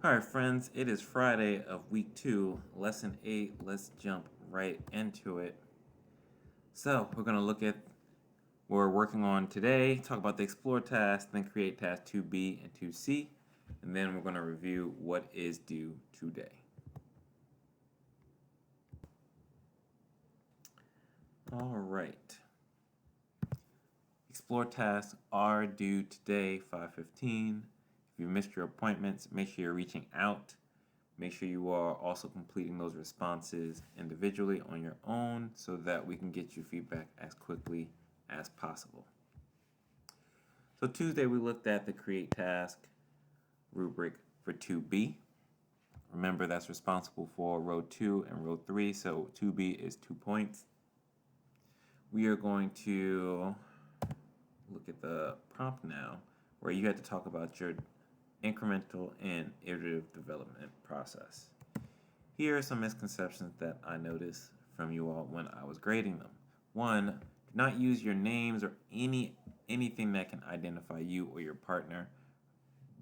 All right, friends, it is Friday of week 2, lesson 8. Let's jump right into it. So, we're going to look at what we're working on today, talk about the explore task, then create task 2B and 2C, and then we're going to review what is due today. All right. Explore tasks are due today, 5:15. If you missed your appointments, make sure you're reaching out. Make sure you are also completing those responses individually on your own so that we can get you feedback as quickly as possible. So Tuesday we looked at the create task rubric for 2B. Remember that's responsible for row 2 and row 3, so 2B is 2 points. We are going to look at the prompt now where you had to talk about your incremental and iterative development process. Here are some misconceptions that I noticed from you all when I was grading them. One, do not use your names or anything that can identify you or your partner.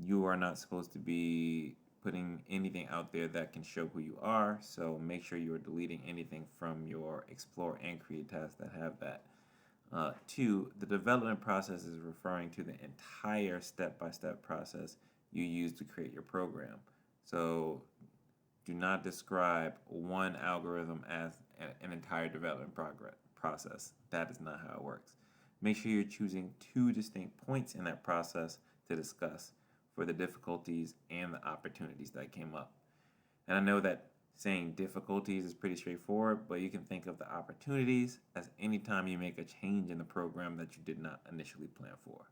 You are not supposed to be putting anything out there that can show who you are, so make sure you are deleting anything from your explore and create tasks that have that. Two, the development process is referring to the entire step-by-step process you use to create your program. So do not describe one algorithm as an entire development process. That is not how it works. Make sure you're choosing 2 distinct points in that process to discuss for the difficulties and the opportunities that came up. And I know that saying difficulties is pretty straightforward, but you can think of the opportunities as any time you make a change in the program that you did not initially plan for.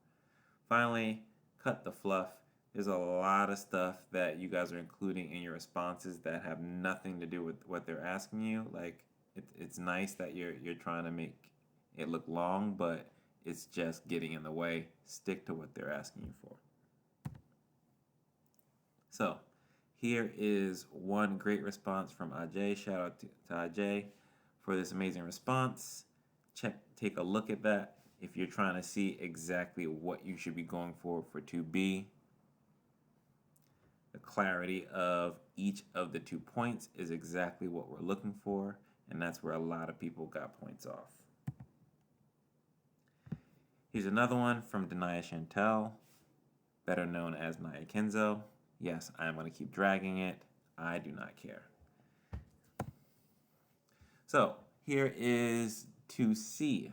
Finally, cut the fluff. There's a lot of stuff that you guys are including in your responses that have nothing to do with what they're asking you. Like, it's nice that you're trying to make it look long, but it's just getting in the way. Stick to what they're asking you for. So, here is one great response from Ajay. Shout out to Ajay for this amazing response. Take a look at that if you're trying to see exactly what you should be going for 2B. The clarity of each of the 2 points is exactly what we're looking for, and that's where a lot of people got points off. Here's another one from Denaya Chantel, better known as Naya Kenzo. Yes, I am going to keep dragging it. I do not care. So here is 2C.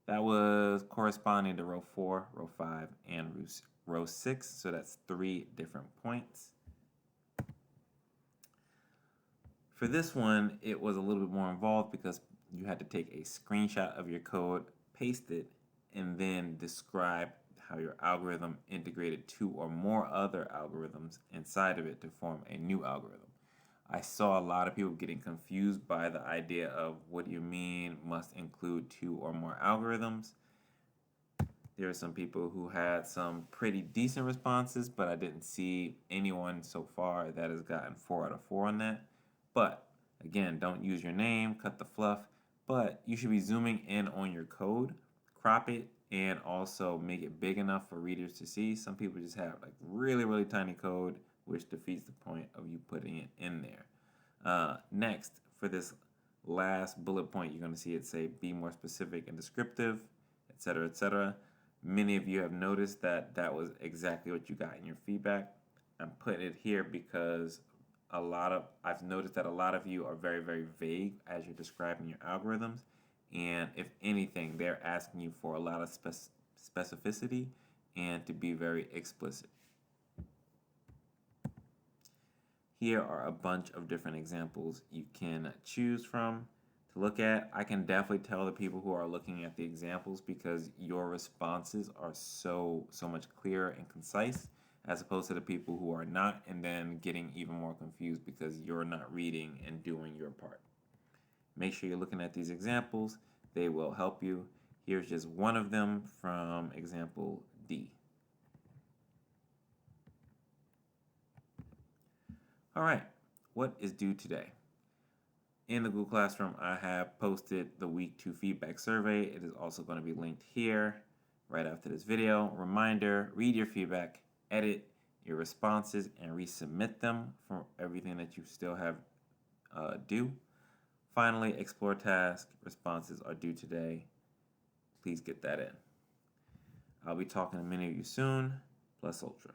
That was corresponding to row 4, row 5, and row 6. So that's 3 different points. For this one, it was a little bit more involved because you had to take a screenshot of your code, paste it, and then describe how your algorithm integrated 2 or more other algorithms inside of it to form a new algorithm. I saw a lot of people getting confused by the idea of what do you mean must include 2 or more algorithms. There are some people who had some pretty decent responses, but I didn't see anyone so far that has gotten 4 out of 4 on that. But again, don't use your name, cut the fluff, but you should be zooming in on your code, crop it, and also make it big enough for readers to see. Some people just have like really, really tiny code, which defeats the point of you putting it in there. Next, for this last bullet point, you're going to see it say be more specific and descriptive, etc., etc. Many of you have noticed that that was exactly what you got in your feedback. I'm putting it here because I've noticed that a lot of you are very, very vague as you're describing your algorithms. And if anything, they're asking you for a lot of specificity and to be very explicit. Here are a bunch of different examples you can choose from to look at. I can definitely tell the people who are looking at the examples because your responses are so much clearer and concise as opposed to the people who are not and then getting even more confused because you're not reading and doing your part. Make sure you're looking at these examples. They will help you. Here's just one of them from example D. All right, what is due today? In the Google Classroom, I have posted the week 2 feedback survey. It is also going to be linked here right after this video. Reminder, read your feedback, edit, your responses and resubmit them for everything that you still have due. Finally, explore task. Responses are due today. Please get that in. I'll be talking to many of you soon. Plus Ultra.